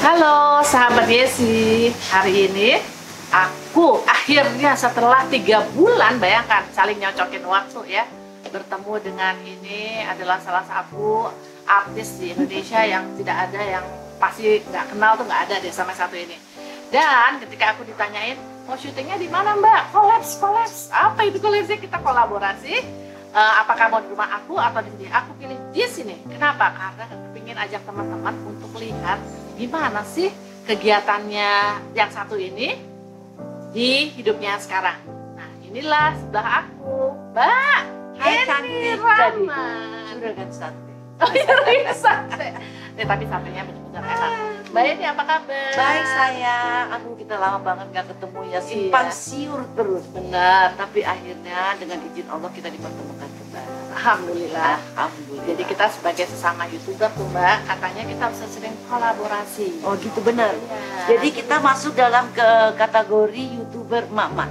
Halo sahabat Yesi, hari ini aku akhirnya setelah 3 bulan, bayangkan saling nyocokin waktu ya, bertemu dengan ini adalah salah satu artis di Indonesia yang tidak ada yang pasti nggak kenal tuh, nggak ada deh sama satu ini. Dan ketika aku ditanyain mau syutingnya di mana Mbak, kolaps, apa itu kolapsnya, kita kolaborasi. Apakah mau di rumah aku atau di sini? Aku pilih di sini. Kenapa? Karena ingin ajak teman-teman untuk lihat gimana sih kegiatannya yang satu ini di hidupnya sekarang. Nah, inilah sebelah aku, Mbak. Hai cantik, jadi juragan sate. Oh iya, sate. Tapi satenya benar-benar enak. Mbak ini apa kabar? Baik sayang, aduh kita lama banget gak ketemu ya, simpang siur terus. Benar. Tapi akhirnya dengan izin Allah kita dipertemukan kembali. Alhamdulillah. Alhamdulillah. Jadi kita sebagai sesama YouTuber tuh Mbak, katanya kita bisa sering kolaborasi. Oh gitu benar. Iya. Jadi kita masuk dalam ke kategori YouTuber emak-emak.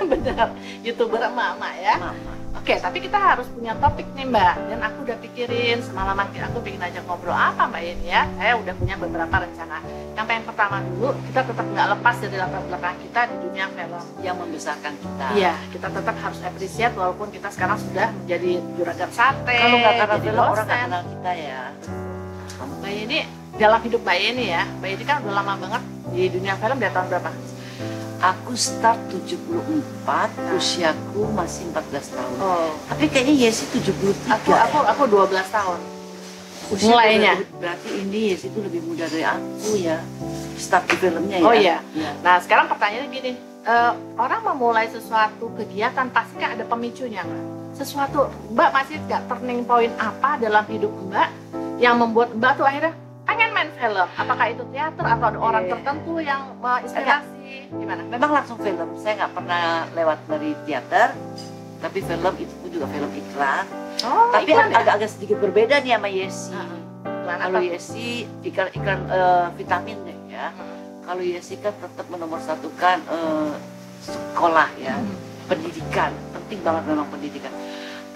Benar, YouTuber emak-emak ya. Emak-emak. Oke, tapi kita harus punya topik nih Mbak. Dan aku udah pikirin semalaman, aku pengen ajak ngobrol apa Mbak ini ya. Saya udah punya beberapa rencana. Yang pertama dulu, kita tetap nggak lepas dari latar belakang kita di dunia film Yang membesarkan kita. Iya, kita tetap harus appreciate walaupun kita sekarang sudah menjadi juragan sate. Kalau nggak karena jadi film orang nggak dosen. kenal kita ya. Mbak ini dalam hidup Mbak ini ya, Mbak ini kan udah lama banget di dunia film, dari tahun berapa? Aku start 74, usiaku masih 14 tahun. Oh, Tapi kayaknya Yesi 73. aku 12 tahun. Usia mulainya. Berarti ini Yesi itu lebih muda dari aku ya. Start di filmnya ya. Oh iya. Iya. Nah sekarang pertanyaannya gini, orang memulai sesuatu kegiatan pasti kan ada pemicunya Mbak. Sesuatu, Mbak masih nggak turning point apa dalam hidup Mbak yang membuat Mbak tuh akhirnya pengen main film? Apakah itu teater atau ada orang tertentu yang inspirasi? Gimana? Memang langsung film. Saya nggak pernah lewat dari teater. Tapi film itu pun juga film iklan. Oh, Tapi iklan ya? agak-agak sedikit berbeda nih sama Yesi. Iklan Kalau apa? Yesi iklan vitamin deh ya. Kalau Yesi kan tetap menomorsatukan sekolah ya, pendidikan. Penting banget memang pendidikan.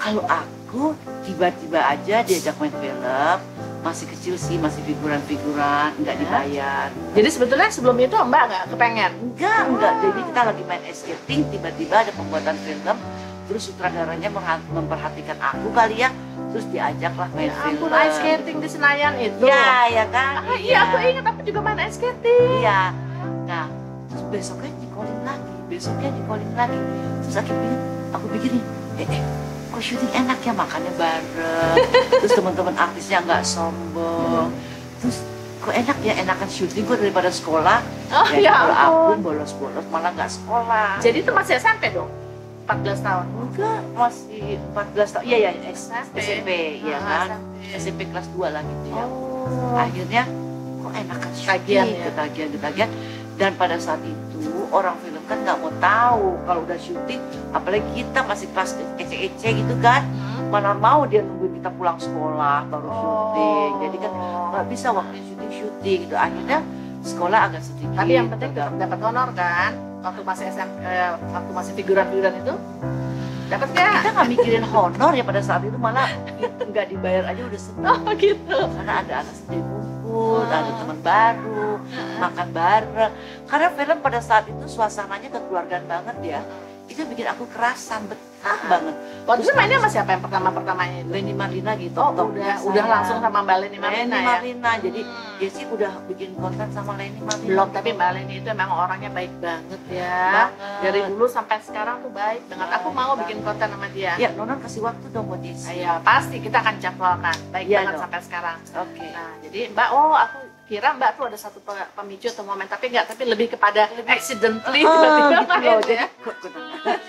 Kalau aku tiba-tiba aja diajak main film, masih kecil sih, masih figuran-figuran, nggak dibayar. Jadi sebetulnya sebelum itu Mbak nggak kepengen? Enggak. Jadi kita lagi main ice skating, tiba-tiba ada pembuatan film, terus sutradaranya memperhatikan aku kali ya, terus diajaklah main Ya film. ampun, ice skating di Senayan itu. Ya kan? Ah, iya, aku ingat, aku juga main ice skating. Iya. Nah, terus besoknya dikolin lagi. Terus aku pikirin, kok syuting enak ya, makannya bareng. Terus teman-teman artisnya nggak sombong. Terus kok enak ya, enakan syuting gue daripada sekolah. Oh ya Kalau aku ampun. bolos-bolos malah nggak sekolah. Jadi itu masih SMP dong? 14 tahun? Enggak, masih 14 tahun. Iya, SMP, ya Ah, kan? SMP. SMP kelas 2 lah gitu ya. Oh. Akhirnya kok enakan Ketagihan syuting, ya? ketagihan. Dan pada saat itu orang film kan nggak mau tahu kalau udah syuting, apalagi kita masih kelas ece-ece gitu kan, mana mau dia nungguin kita pulang sekolah baru syuting. Jadi kan nggak bisa waktunya syuting gitu. Akhirnya sekolah agak sedikit. Tapi yang penting tetap dapat honor kan? Waktu masih SMP, waktu masih figuran-figuran itu dapat nggak? Kita nggak mikirin honor ya pada saat itu, malah nggak dibayar aja udah seneng. Oh gitu. Karena ada anak sendiri kumpul, ada teman baru, makan bareng. Karena film pada saat itu suasananya kekeluargaan banget ya. Itu bikin aku kerasan, betah banget. Waktu itu mainnya sama siapa yang pertama-pertamanya itu? Leni Marlina gitu. Oh topnya udah saya. langsung sama Mbak Leni Marlina Leni ya? Marlina. Jadi Yesi udah bikin konten sama Leni Marlina. Belum, tapi Mbak Leni itu emang orangnya baik banget ya. Banget. Dari dulu sampai sekarang tuh baik banget. Aku mau bikin konten sama dia. Ya, Nona kasih waktu dong buat Yesi. Iya, pasti kita akan jadwalkan. Baik Iya banget dong. sampai sekarang. Oke. Nah, jadi Mbak, aku kira Mbak tuh ada satu pemicu atau momen, tapi enggak, tapi lebih kepada accidentally tiba-tiba gitu main loh. ya. Jadi kok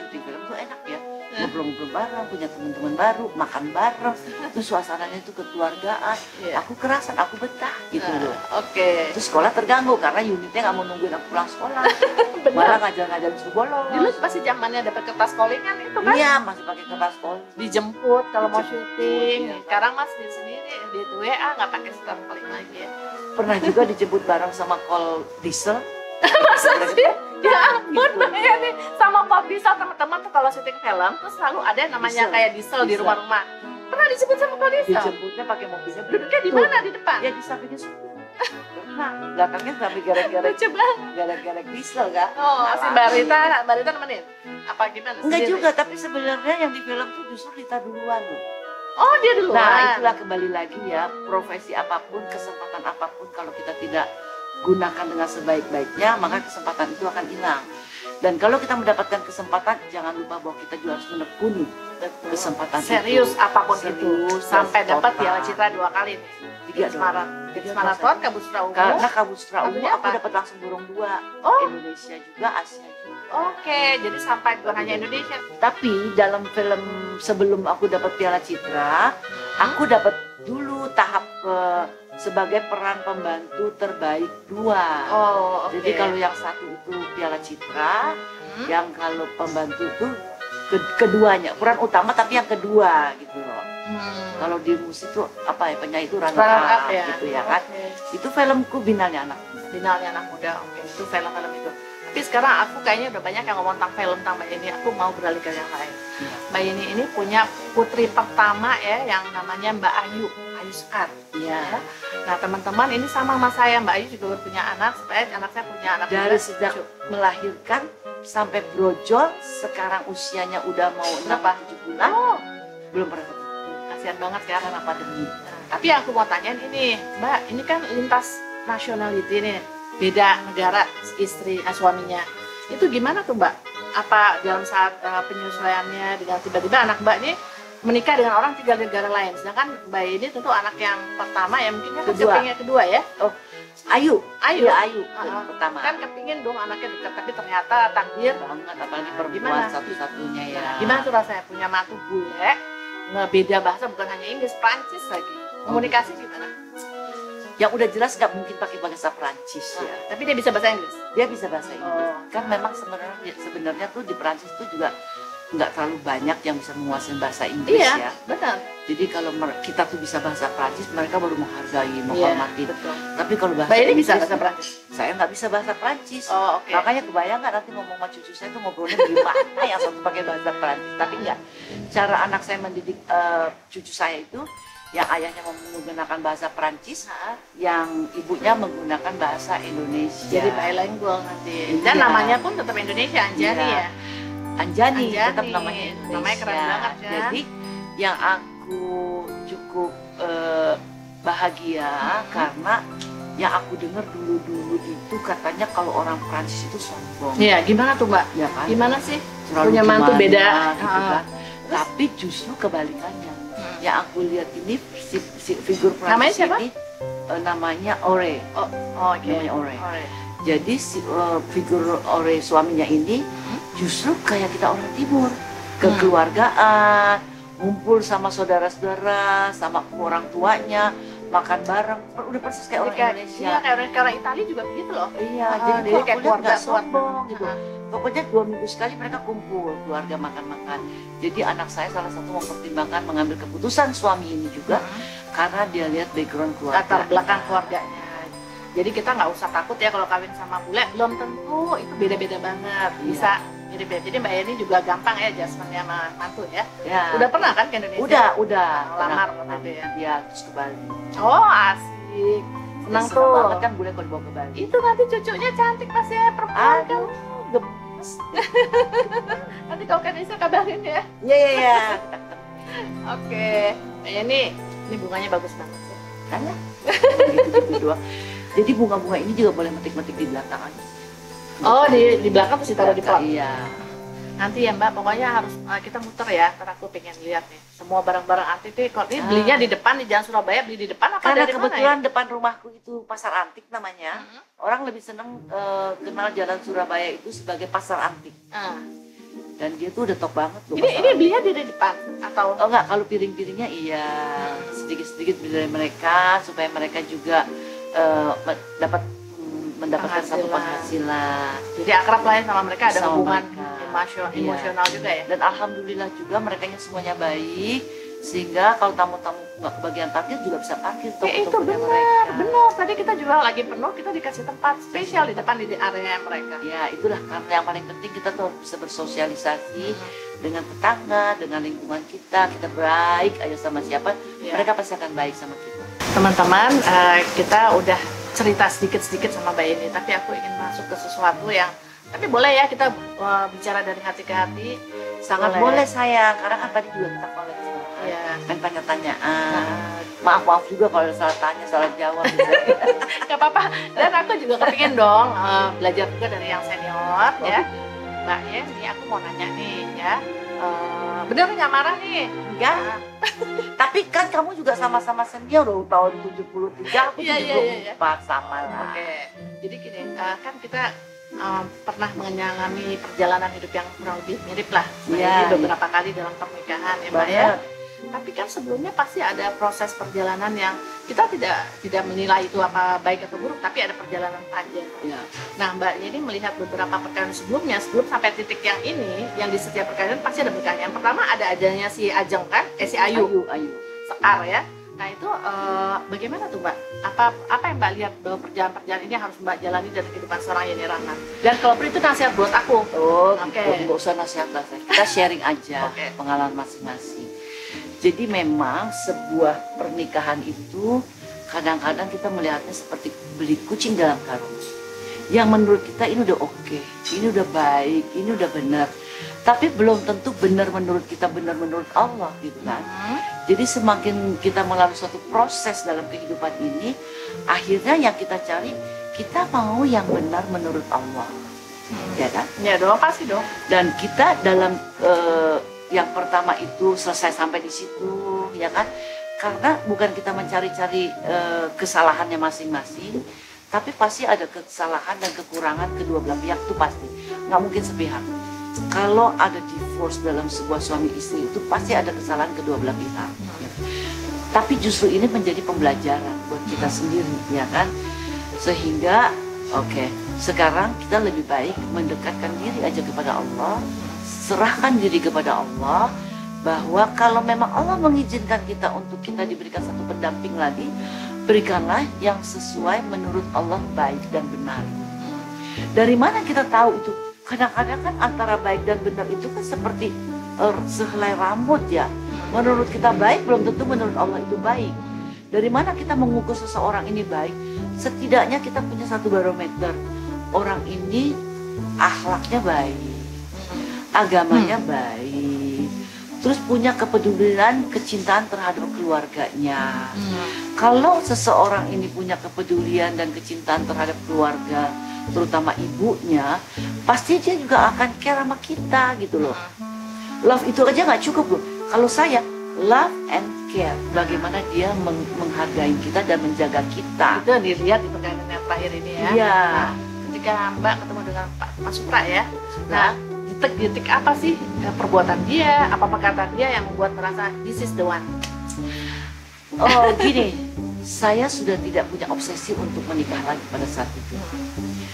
syuting film tuh enak ya. Ngobrol-ngobrol bareng, punya teman-teman baru, makan bareng. Terus suasananya itu kekeluargaan. Iya. Aku kerasan, aku betah gitu loh. Oke. Terus sekolah terganggu karena unitnya nggak mau nungguin aku pulang sekolah. Malah Benar. ngajar-ngajar suruh bolos. Dulu masih zamannya dapat kertas callingan itu kan? Iya, masih pakai kertas sekolah. Dijemput kalau mau Dijemput, syuting. iya. Sekarang Mas di sendiri di WA nggak pakai kertas calling lagi ya. Pernah juga dijemput bareng sama kol diesel. Masa sih? Ya ampun, bahaya nih. Sama Pop Diesel teman-teman tuh kalau syuting film tuh selalu ada yang namanya Diesel. kayak diesel di Diesel. rumah-rumah. Pernah disebut sama Pop Diesel? Dijemputnya pakai mobilnya. Duduknya di mana? Di depan? Ya di sampingnya semua. Pernah, belakangnya sampai gara-gara Coba. gara-gara diesel kan. Oh, si Mbak Rita nemenin? Apa gimana? Enggak Sendiri? juga, tapi sebenarnya yang di film tuh justru Rita duluan loh. Oh, dia duluan. Nah, itulah kembali lagi ya, profesi apapun, kesempatan apapun kalau kita tidak gunakan dengan sebaik-baiknya, maka kesempatan itu akan hilang. Dan kalau kita mendapatkan kesempatan, jangan lupa bahwa kita juga harus menekuni kesempatan Serius itu. apapun Serius, itu sampai total. dapat Piala Citra 2 kali nih. Tiga Di Semarang. dong. Di Tiga Marathon, dong. Kabustra Ungu. Karena Kabustra Ungu Satunya aku apa? dapat langsung burung 2. Oh. Indonesia juga, Asia juga. Oke, jadi sampai bukan hanya Indonesia. Tapi dalam film sebelum aku dapat Piala Citra, aku dapat dulu tahap sebagai peran pembantu terbaik 2. Oh, oke. Jadi kalau yang satu itu Piala Citra, Hmm. yang kalau pembantu itu keduanya, peran utama tapi yang kedua gitu loh. Kalau di musik itu apa ya, penyanyi itu runner up ya. gitu ya kan. Oke. Itu filmku Binalnya Anak Muda. Binalnya Anak Muda. Oke, itu film-film itu. Tapi sekarang aku kayaknya udah banyak yang ngomong tentang film tentang Mbak Yeni. Aku mau beralih ke yang lain. Iya. Mbak Yeni ini punya putri pertama ya yang namanya Mbak Ayu Sekar. Iya. Ya. Nah teman-teman ini sama sama saya, Mbak Ayu juga udah punya anak, supaya anak saya punya anak Dari juga. sejak melahirkan sampai brojol, sekarang usianya udah mau Berapa? 7 bulan, Oh, belum pernah ketemu kasihan banget ya. karena pandemi. Nah, tapi yang aku mau tanyain ini, Mbak, ini kan lintas nationality nih, beda negara istri suaminya. Itu gimana tuh Mbak? Apa dalam saat penyesuaiannya dengan tiba-tiba anak Mbak ini menikah dengan orang 3 negara lain, sedangkan Mbak ini tentu anak yang pertama ya, mungkin kan Kedua. kepingin kedua ya. Ayu, Ayu, ya Ayu Ah, pertama. kan kepingin dong anaknya dekat, tapi ternyata takdir. Banget, apalagi perempuan Gimana? satu-satunya ya. Gimana tuh rasanya punya mantu bule, ngebeda bahasa, bukan hanya Inggris, Prancis lagi. Komunikasi gimana? Yang udah jelas nggak mungkin pakai bahasa Prancis ya. Tapi dia bisa bahasa Inggris. Dia bisa bahasa Inggris. Oh. Kan memang sebenarnya tuh di Prancis tuh juga nggak terlalu banyak yang bisa menguasai bahasa Inggris Iya, ya. benar. Jadi kalau kita tuh bisa bahasa Prancis, mereka baru menghargai, Iya, menghormati. betul. Tapi kalau bahasa Mbak ini Inggris, bisa bahasa Prancis. saya nggak bisa bahasa Prancis. Oh, oke. Makanya kebayang nggak nanti ngomong sama cucu saya tuh ngobrolnya gimana, yang satu pakai bahasa Prancis. Tapi enggak. Cara anak saya mendidik cucu saya itu, yang ayahnya menggunakan bahasa Prancis, yang ibunya menggunakan bahasa Indonesia. Jadi bilingual nanti. Iya. Dan namanya pun tetap Indonesia, Anjani Iya. ya. Anjani, Anjani. tetap namanya Indonesia. Namanya keren banget ya. Jadi yang aku cukup bahagia karena yang aku dengar dulu itu katanya kalau orang Prancis itu sombong. Iya, gimana tuh Mbak? Ya kan? Gimana sih? Terlalu Punya mantu gimana, beda. gitu Ah. kan. Tapi justru kebalikannya. Yang aku lihat ini si figur Namanya Prancis siapa? ini namanya Ore. Oh, oke. Namanya Ore. Ore. Jadi si figur Ore suaminya ini justru kayak kita orang timur, kekeluargaan, ngumpul sama saudara-saudara, sama orang tuanya, makan bareng, udah persis kayak orang Indonesia. Iya, kayak orang Italia juga begitu loh. Iya, Ah, jadi jadi kok kayak aku lihat nggak keluarga sombong gitu. Ah. Pokoknya 2 minggu sekali mereka kumpul, keluarga makan-makan. Jadi anak saya salah satu mempertimbangkan mengambil keputusan suami ini juga karena dia lihat background keluarga. Latar belakang keluarganya. Jadi kita nggak usah takut ya kalau kawin sama bule, belum tentu itu beda-beda banget. Bisa mirip-mirip. Jadi Mbak Yeni juga gampang ya adjustment-nya sama mantu ya. Ya. Udah pernah kan ke Indonesia? Udah. Lamar Pernah. waktu itu ya. Dia terus ke Bali. Oh, asik. Senang Senang tuh. banget kan bule kalau dibawa ke Bali. Itu nanti cucunya cantik pasti ya, perempuan kan. Aduh, gemes. Nanti kalau ke Indonesia kabarin ya. Iya. Oke. Mbak Yeni, ini bunganya bagus banget sih. Kan ya? Gitu-gitu doang. Jadi bunga-bunga ini juga boleh metik-metik di belakang aja. Oh, di belakang terus ditaruh di pot. Iya. Nanti ya Mbak, pokoknya harus kita muter ya, karena aku pengen lihat nih semua barang-barang antik itu. Kalau ini belinya di depan di Jalan Surabaya, beli di depan apa Karena dari kebetulan mana ya? depan rumahku itu pasar antik namanya. Orang lebih seneng kenal Jalan Surabaya itu sebagai pasar antik. Dan dia tuh udah top banget loh. Ini belinya di depan atau Oh enggak, kalau piring-piringnya iya sedikit-sedikit beli dari mereka supaya mereka juga mendapatkan satu penghasilan. jadi akrab lah ya sama mereka, ada Sama hubungan mereka. Iya. emosional juga ya. Dan alhamdulillah juga mereka semuanya baik sehingga kalau tamu-tamu nggak kebagian parkir juga bisa parkir Ya, itu toko-tokonya benar, mereka. benar. Tadi kita juga lagi penuh, kita dikasih tempat spesial di depan di area mereka. Ya itulah karena yang paling penting kita tuh bisa bersosialisasi dengan tetangga, dengan lingkungan kita baik aja sama siapa, Ya. mereka pasti akan baik sama kita. Teman-teman, kita udah cerita sedikit-sedikit sama Mbak ini, tapi aku ingin masuk ke sesuatu yang, tapi boleh ya kita bicara dari hati ke hati. Sangat boleh sayang, karena kan tadi juga kita koleksi Iya. kan tanya-tanyaan. Maaf juga kalau salah tanya, salah jawab. Gak apa-apa. Dan aku juga kepingin dong belajar juga dari yang senior ya. Mbak ya, nih aku mau nanya nih ya. Bener nggak marah nih? Enggak. Tapi kan kamu juga sama-sama senior dong, tahun 73, aku Iya, 74 sama lah. Oke. Jadi gini, kan kita pernah mengalami perjalanan hidup yang kurang lebih mirip lah. Iya, Jadi beberapa kali dalam pernikahan ya Mbak ya. Tapi kan sebelumnya pasti ada proses perjalanan yang kita tidak menilai itu apa baik atau buruk, tapi ada perjalanan panjang. Iya. Nah Mbak ini melihat beberapa perkara sebelumnya, sebelum sampai titik yang ini, yang di setiap perkara pasti ada berkah. Yang pertama ada adanya si Ajeng kan, si Ayu. Sekar ya. Nah itu bagaimana tuh Mbak? Apa yang Mbak lihat bahwa perjalanan-perjalanan ini harus Mbak jalani dari kehidupan seorang Yeni Rahman? Dan kalau perlu itu nasihat buat aku. Oh, Oke. nggak usah nasihat. Kita sharing aja Oke. pengalaman masing-masing. Jadi memang sebuah pernikahan itu kadang-kadang kita melihatnya seperti beli kucing dalam karung. Yang menurut kita ini udah oke, ini udah baik, ini udah benar. Tapi belum tentu benar menurut kita, benar menurut Allah gitu kan. Jadi semakin kita melalui suatu proses dalam kehidupan ini, akhirnya yang kita cari, kita mau yang benar menurut Allah. Ya kan? Ya dong, pasti dong. Dan kita dalam yang pertama itu selesai sampai di situ, ya kan? Karena bukan kita mencari-cari kesalahannya masing-masing, tapi pasti ada kesalahan dan kekurangan kedua belah pihak itu pasti. Nggak mungkin sepihak. Kalau ada divorce dalam sebuah suami istri itu pasti ada kesalahan kedua belah pihak. Ya. Tapi justru ini menjadi pembelajaran buat kita sendiri, ya kan? Sehingga, sekarang kita lebih baik mendekatkan diri aja kepada Allah. Serahkan diri kepada Allah, bahwa kalau memang Allah mengizinkan kita untuk kita diberikan satu pendamping lagi, berikanlah yang sesuai menurut Allah baik dan benar. Dari mana kita tahu itu? Kadang-kadang kan antara baik dan benar itu kan seperti sehelai rambut ya. Menurut kita baik, belum tentu menurut Allah itu baik. Dari mana kita mengukur seseorang ini baik? Setidaknya kita punya satu barometer. Orang ini akhlaknya baik, agamanya baik, terus punya kepedulian, kecintaan terhadap keluarganya. Kalau seseorang ini punya kepedulian dan kecintaan terhadap keluarga, terutama ibunya, pasti dia juga akan care sama kita gitu loh. Love itu aja nggak cukup loh. Kalau saya love and care, bagaimana dia menghargai kita dan menjaga kita. Itu yang dilihat di perkara yang terakhir ini ya. Iya. Nah, ketika Mbak ketemu dengan Pak Mas Supra ya, nah detik-detik apa sih perbuatan dia, apa perkataan dia yang membuat merasa this is the one? Oh gini, saya sudah tidak punya obsesi untuk menikah lagi pada saat itu.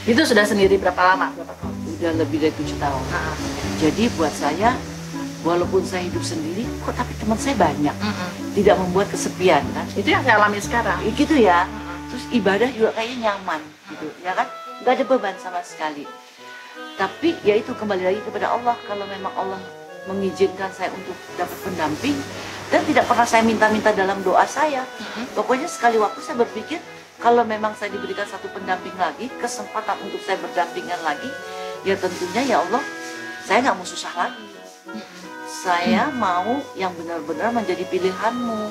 Itu sudah sendiri berapa lama? Berapa tahun? Udah lebih dari 7 tahun. Jadi buat saya, walaupun saya hidup sendiri, kok tapi teman saya banyak. Tidak membuat kesepian kan? Itu yang saya alami sekarang. Gitu ya. Terus ibadah juga kayaknya nyaman gitu, ya kan? Gak ada beban sama sekali. Tapi ya itu kembali lagi kepada Allah. Kalau memang Allah mengizinkan saya untuk dapat pendamping, dan tidak pernah saya minta-minta dalam doa saya. Pokoknya sekali waktu saya berpikir, kalau memang saya diberikan satu pendamping lagi, kesempatan untuk saya berdampingan lagi, ya tentunya ya Allah, saya nggak mau susah lagi. Saya mau yang benar-benar menjadi pilihanmu.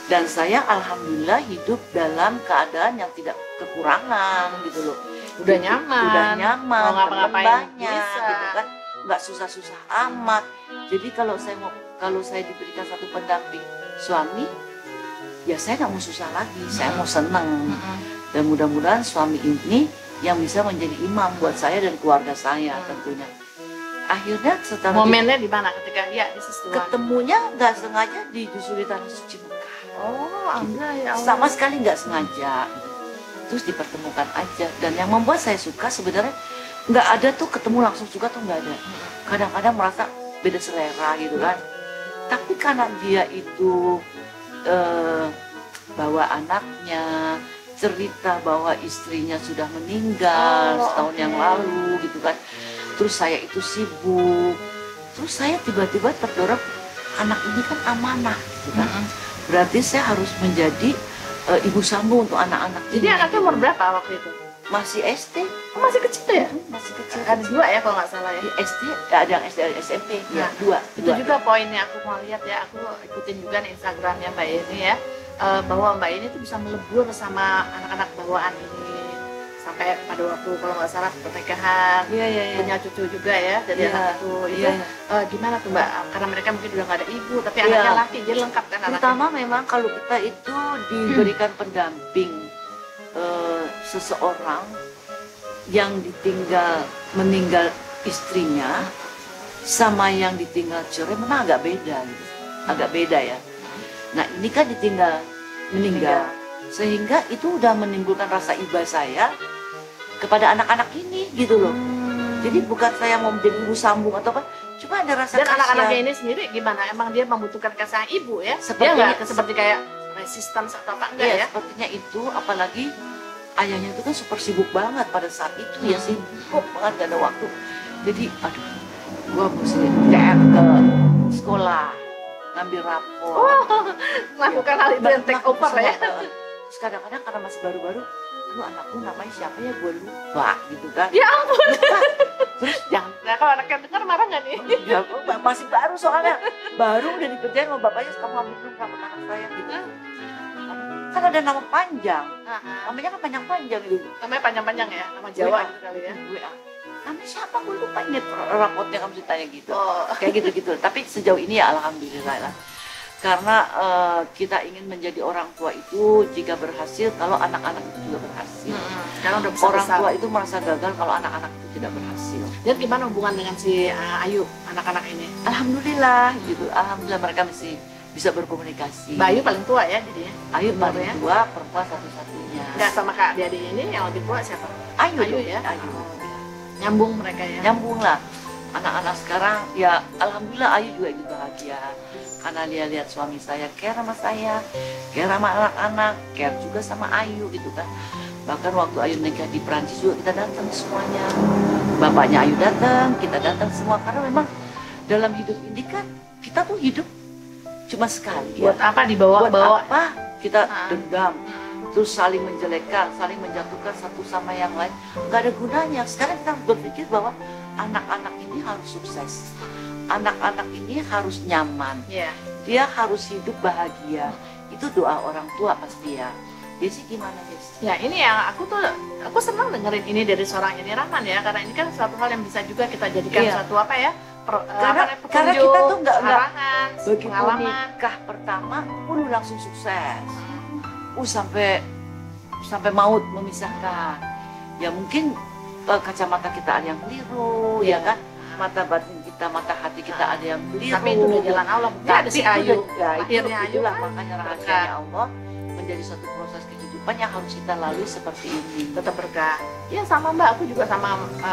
Dan saya alhamdulillah hidup dalam keadaan yang tidak kekurangan gitu loh. Udah nyaman, mau ngapa-ngapain banyak bisa. gitu kan, nggak susah-susah amat. Jadi kalau saya diberikan satu pendamping suami, ya saya nggak mau susah lagi, saya mau senang. Dan mudah-mudahan suami ini yang bisa menjadi imam buat saya dan keluarga saya tentunya. Akhirnya setelah Momennya di mana ketika ya this is the one? ketemunya nggak sengaja justru di tanah suci Mekah. Oh, enggak ya Allah. Sama sekali nggak sengaja. Terus dipertemukan aja. Dan yang membuat saya suka sebenarnya nggak ada tuh ketemu langsung suka tuh nggak ada. Kadang-kadang merasa beda selera gitu kan. Tapi karena dia itu bawa anaknya, cerita bahwa istrinya sudah meninggal setahun yang lalu gitu kan. Terus saya itu sibuk. Terus saya tiba-tiba terdorong, anak ini kan amanah gitu kan. Berarti saya harus menjadi ibu sambung untuk anak-anak. Jadi anaknya umur berapa waktu itu? Masih SD. Oh, masih kecil ya? Masih kecil. Ada 2 ya kalau nggak salah ya? Di SD, ada yang SD, ada SMP. Ya, Nah, 2. Itu juga poinnya aku mau lihat ya, aku ikutin juga nih Instagramnya Mbak Yeni ya, bahwa Mbak Yeni tuh bisa melebur sama anak-anak bawaan ini sampai pada waktu kalau nggak salah pernikahan, Iya. punya cucu juga ya dari Iya, anak itu. iya. Gimana tuh Mbak? Karena mereka mungkin udah nggak ada ibu, tapi Iya. anaknya laki, jadi lengkap kan anaknya. Terutama memang kalau kita itu diberikan pendamping seseorang yang meninggal istrinya sama yang ditinggal cerai memang agak beda gitu. Agak beda ya. Nah, ini kan ditinggal meninggal. Sehingga itu udah menimbulkan rasa iba saya kepada anak-anak ini gitu loh. Jadi bukan saya mau menjadi ibu sambung atau apa, cuma ada rasa Dan kasihan. anak-anaknya ini sendiri gimana? Emang dia membutuhkan kasih sayang ibu ya? Sepertinya- Dia nggak seperti kayak resistance atau apa enggak Iya, ya? sepertinya itu, apalagi ayahnya itu kan super sibuk banget pada saat itu ya, sibuk banget gak ada waktu. Jadi aduh, gua mesti DM ke sekolah ngambil rapor. Melakukan hal itu yang take over ya? Terus kadang-kadang karena masih baru-baru, lu anakku namanya siapa ya, gue lupa gitu kan. Ya ampun. Terus Jangan, nah kalau anaknya dengar marah nggak nih? ya, masih baru soalnya, baru udah dikerjain sama bapaknya, kamu ambil dulu rapor anak saya gitu. Kan ada nama panjang, namanya kan panjang-panjang gitu. Namanya panjang-panjang ya, nama Jawa gitu kali ya. WA. Namanya siapa, gue lupa, inget rapotnya kamu ditanya gitu. Oh, Kayak gitu-gitu. Tapi sejauh ini ya alhamdulillah lah. Karena kita ingin menjadi orang tua itu jika berhasil kalau anak-anak itu juga berhasil. sekarang udah Orang besar. tua itu merasa gagal kalau anak-anak itu tidak berhasil. Dan gimana hubungan dengan si Ayu, anak-anak ini? Alhamdulillah gitu. Alhamdulillah mereka masih bisa berkomunikasi. Mbak Ayu paling tua ya jadinya. Ayu paling umurnya? tua, perempuan satu-satunya. Nggak sama kak adik ini yang lebih tua siapa? Ayu, Ayu dong, ya? Ayu. Nyambung mereka ya? Nyambung lah. Anak-anak sekarang ya alhamdulillah Ayu juga ikut bahagia karena dia lihat suami saya care sama saya, care sama anak-anak, care juga sama Ayu gitu kan. Bahkan waktu Ayu nikah di Prancis juga kita datang semuanya. Bapaknya Ayu datang, kita datang semua karena memang dalam hidup ini kan kita tuh hidup cuma sekali ya. Buat apa dibawa-bawa? Buat apa kita Ah. dendam, terus saling menjelekkan, saling menjatuhkan satu sama yang lain, nggak ada gunanya. Sekarang kita harus berpikir bahwa anak-anak ini harus sukses, anak-anak ini harus nyaman, Iya. dia harus hidup bahagia. Itu doa orang tua pasti ya. Desi gimana Desi? Ya ini yang aku senang dengerin ini dari seorang Yeni Rahman ya, karena ini kan suatu hal yang bisa juga kita jadikan Iya. suatu apa ya? Karena petunjuk, kita tuh nggak arahan, begitu pengalaman. nikah pertama pun langsung sukses. Sampai maut memisahkan. Ya mungkin kacamata kita ada yang keliru, ya Iya. kan? Mata batin kita, mata hati kita ada yang keliru. Tapi itu udah jalan Allah. Bukti ada si Ayu. Akhirnya Ayu itulah kan makanya rahasianya Allah menjadi suatu proses kehidupan yang harus kita lalui seperti ini. tetap berkah. Ya sama Mbak, aku juga sama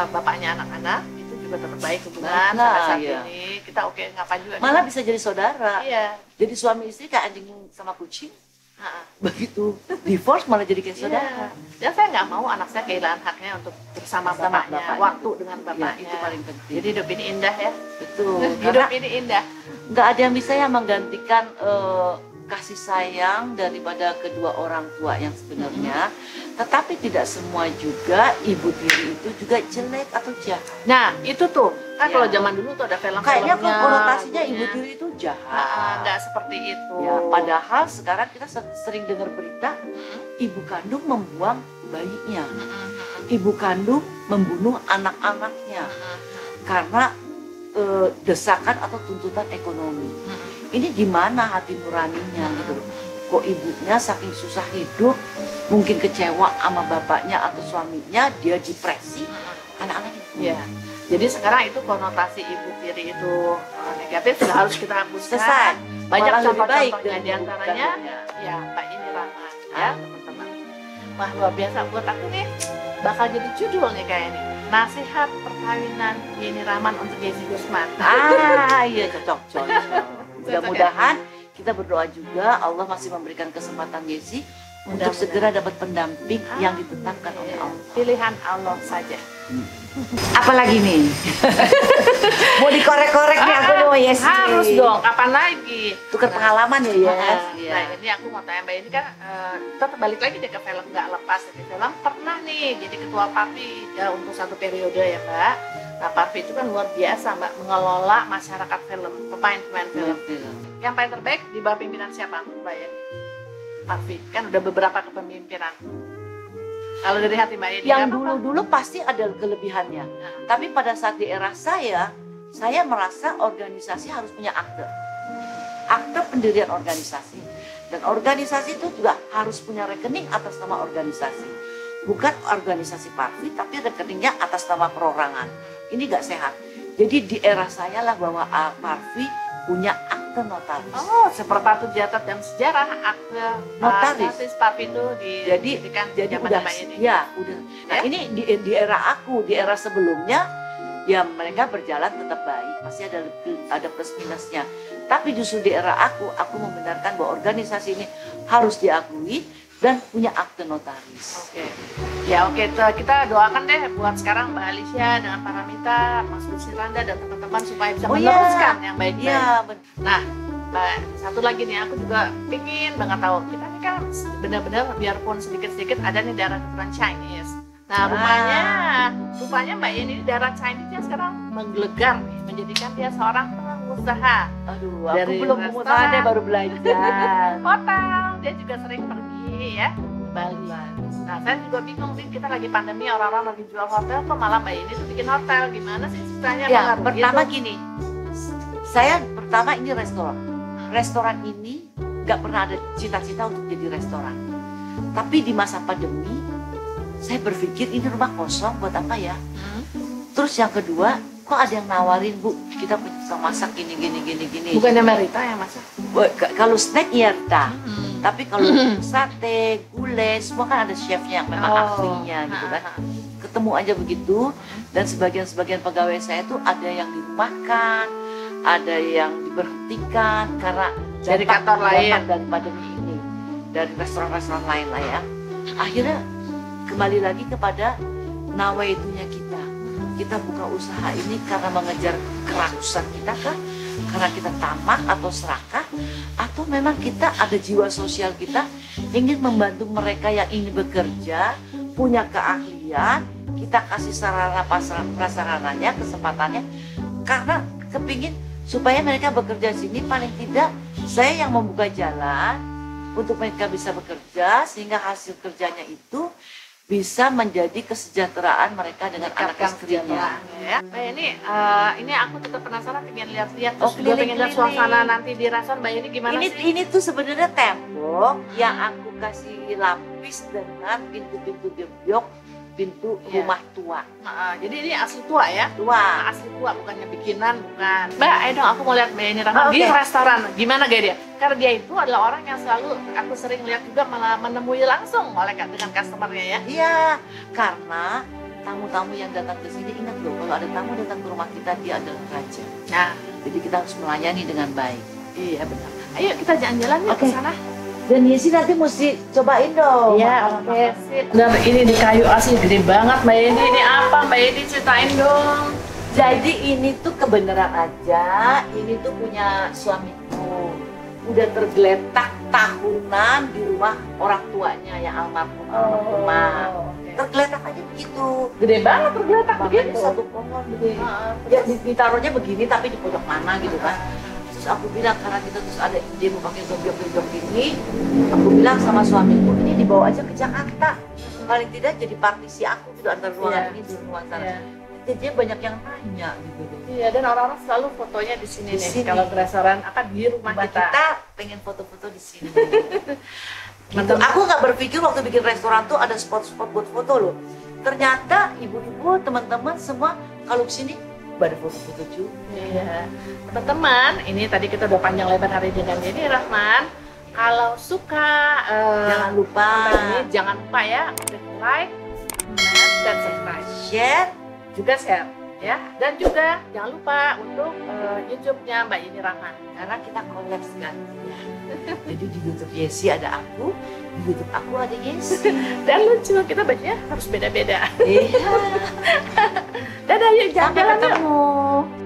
bapaknya anak-anak itu juga tetap baik hubungan Baiklah, sampai saat iya. ini. Kita oke ngapain juga. Malah bisa jadi saudara. Iya. Jadi suami istri kayak anjing sama kucing. Ha-ha. Begitu divorce malah jadi kayak saudara. Iya. Dan saya nggak mau anak saya kehilangan haknya untuk bersama bapaknya, bapaknya. waktu dengan Ya, bapaknya. itu paling penting. Jadi hidup ini indah ya. Betul. Hidup Karena ini indah. nggak ada yang bisa yang menggantikan kasih sayang daripada kedua orang tua yang sebenarnya. Tetapi tidak semua juga ibu tiri itu juga jelek atau jahat. Nah itu tuh kan Ya. kalau zaman dulu tuh ada Kayaknya film-filmnya. konotasinya ibu lagunya. tiri itu jahat. Nggak seperti itu. Ya, padahal sekarang kita sering dengar berita ibu kandung membuang bayinya, ibu kandung membunuh anak-anaknya karena desakan atau tuntutan ekonomi. Ini gimana hati nuraninya gitu loh. Kok ibunya saking susah hidup, mungkin kecewa sama bapaknya atau suaminya, dia depresi, anak-anaknya. Ya. Jadi sekarang itu konotasi ibu tiri itu negatif sudah harus kita hapuskan. Selesai. Banyak Malah lebih baik contoh-contohnya dengan di antaranya bukannya. ya Mbak Yeni Rahman ya teman-teman. Wah luar biasa buat aku nih bakal jadi judul nih kayak ini. Nasihat perkawinan Yeni Rahman untuk Yesi Gusman. Iya cocok. Mudah-mudahan kita berdoa juga Allah masih memberikan kesempatan Yesi untuk segera dapat pendamping yang ditetapkan oleh Allah. Pilihan Allah saja. Apalagi nih? Mau dikorek-korek nih aku nih Yes. Harus dong, kapan lagi? Tukar pengalaman ya Yes. Nah ini aku mau tanya Mbak, ini kan kita balik lagi deh ke film nggak lepas dari film. Pernah nih jadi ketua Parvi ya untuk satu periode ya Mbak. Nah Parvi itu kan luar biasa Mbak, mengelola masyarakat film, pemain-pemain film. Yang paling terbaik di bawah pimpinan siapa Mbak ya? Parvi, kan udah beberapa kepemimpinan. Kalau dari hati Mbak Yeni, yang dulu-dulu pasti ada kelebihannya. Tapi pada saat di era saya merasa organisasi harus punya akte. Akte pendirian organisasi. Dan organisasi itu juga harus punya rekening atas nama organisasi. Bukan organisasi Parvi, tapi rekeningnya atas nama perorangan. Ini gak sehat. Jadi di era saya lah bahwa Parvi punya akte notaris. Oh, seperti dicatat dalam sejarah akte notaris Parvi itu jadi udah ini. Ya, udah. Nah, ini di era aku, di era sebelumnya ya mereka berjalan tetap baik, pasti ada plus minusnya. Tapi justru di era aku membenarkan bahwa organisasi ini harus diakui dan punya akte notaris. Oke. Ya oke, kita doakan deh buat sekarang Mbak Alicia dengan Paramita, Mas Rusiranda dan teman-teman supaya bisa meneruskan yang baik-baik. Iya, nah, satu lagi nih, aku juga pingin banget tahu, kita ini kan benar-benar biarpun sedikit-sedikit ada nih darah keturunan Chinese. Nah rupanya Mbak Yeni ini darah Chinese yang sekarang menggelegar nih, menjadikan dia seorang pengusaha. Aduh, aku belum pengusaha deh, baru belajar. Hotel, dia juga sering pergi ya ke Bali. Nah saya juga bingung nih, kita lagi pandemi, orang-orang lagi jual hotel, kok malah Mbak Yeni tuh bikin hotel, gimana sih ceritanya? Ya pertama gini, saya pertama ini restoran. Restoran ini nggak pernah ada cita-cita untuk jadi restoran. Tapi di masa pandemi, saya berpikir ini rumah kosong buat apa ya? Terus yang kedua, kok ada yang nawarin Bu, kita bisa masak gini. Bukannya Marita yang masak? Kalau snack ya Rita. Tapi kalau sate, gulai, semua kan ada chefnya yang memang ahlinya gitu kan. Ketemu aja begitu, dan sebagian pegawai saya tuh ada yang dirumahkan, ada yang diberhentikan karena dari kantor lain, dari pandemi ini, dari restoran-restoran lain lah ya. Akhirnya kembali lagi kepada nawaitunya kita. Kita buka usaha ini karena mengejar kerakusan kita kah? Karena kita tamak atau serakah, atau memang kita ada jiwa sosial kita ingin membantu mereka yang ingin bekerja, punya keahlian, kita kasih sarana prasarananya, kesempatannya, karena kepingin supaya mereka bekerja di sini. Paling tidak saya yang membuka jalan untuk mereka bisa bekerja, sehingga hasil kerjanya itu bisa menjadi kesejahteraan mereka dengan anak istrinya. Ya. Mbak ini aku tetap penasaran, pengen lihat-lihat, terus juga pengen lihat suasana nanti di restoran Mbak ini gimana sih? Ini tuh sebenarnya tembok yang aku kasih lapis dengan pintu-pintu gebyok, pintu rumah tua. Jadi ini asli tua ya? Tua. Asli tua, bukannya bikinan, bukan. Mbak, ayo dong aku mau lihat Mbak ini di restoran. Gimana gaya dia? Karena dia itu adalah orang yang selalu aku sering lihat juga malah menemui langsung dengan customernya ya. Iya, karena tamu-tamu yang datang ke sini, ingat loh, kalau ada tamu datang ke rumah kita, dia adalah raja. Nah, jadi kita harus melayani dengan baik. Iya benar. Ayo kita jalan-jalan yuk ke sana. Dan Yesi nanti mesti cobain dong. Iya, oke. Dan ini di kayu asli gede banget Mbak Yeni. Ini apa Mbak Yeni, ceritain dong. Jadi ini tuh kebenaran aja, ini tuh punya suamiku. Udah tergeletak tahunan di rumah orang tuanya yang almarhum. Tergeletak aja begitu. Gede banget tergeletak begitu. Satu pohon gede. Ya ditaruhnya begini tapi di pojok mana gitu kan. Terus aku bilang, karena kita terus ada ide mau pakai gebyok-gebyok ini, aku bilang sama suamiku, ini dibawa aja ke Jakarta. Paling tidak jadi partisi aku gitu antara ruangan ini dan ruangan sana. Jadi banyak yang nanya gitu. Iya, dan orang-orang selalu fotonya di sini nih. Kalau ke restoran akan di rumah kita pengen foto-foto di sini. Gitu. Aku nggak berpikir waktu bikin restoran tuh ada spot-spot buat foto loh. Ternyata ibu-ibu, teman-teman semua kalau ke sini pada foto-foto juga. Iya. Teman-teman, ini tadi kita udah panjang lebar hari dengan ini Rahman. Kalau suka jangan lupa ya, like, comment, dan subscribe. Share, juga share ya. Dan juga jangan lupa untuk YouTube-nya Mbak Yeni Rahman, karena kita collab sekali ya. Jadi di YouTube Yesi ada aku, di YouTube aku ada Yesi. Dan lucu, kita bajunya harus beda-beda. Iya. Dadah, yuk Sampai jalan-jalan yuk. ketemu.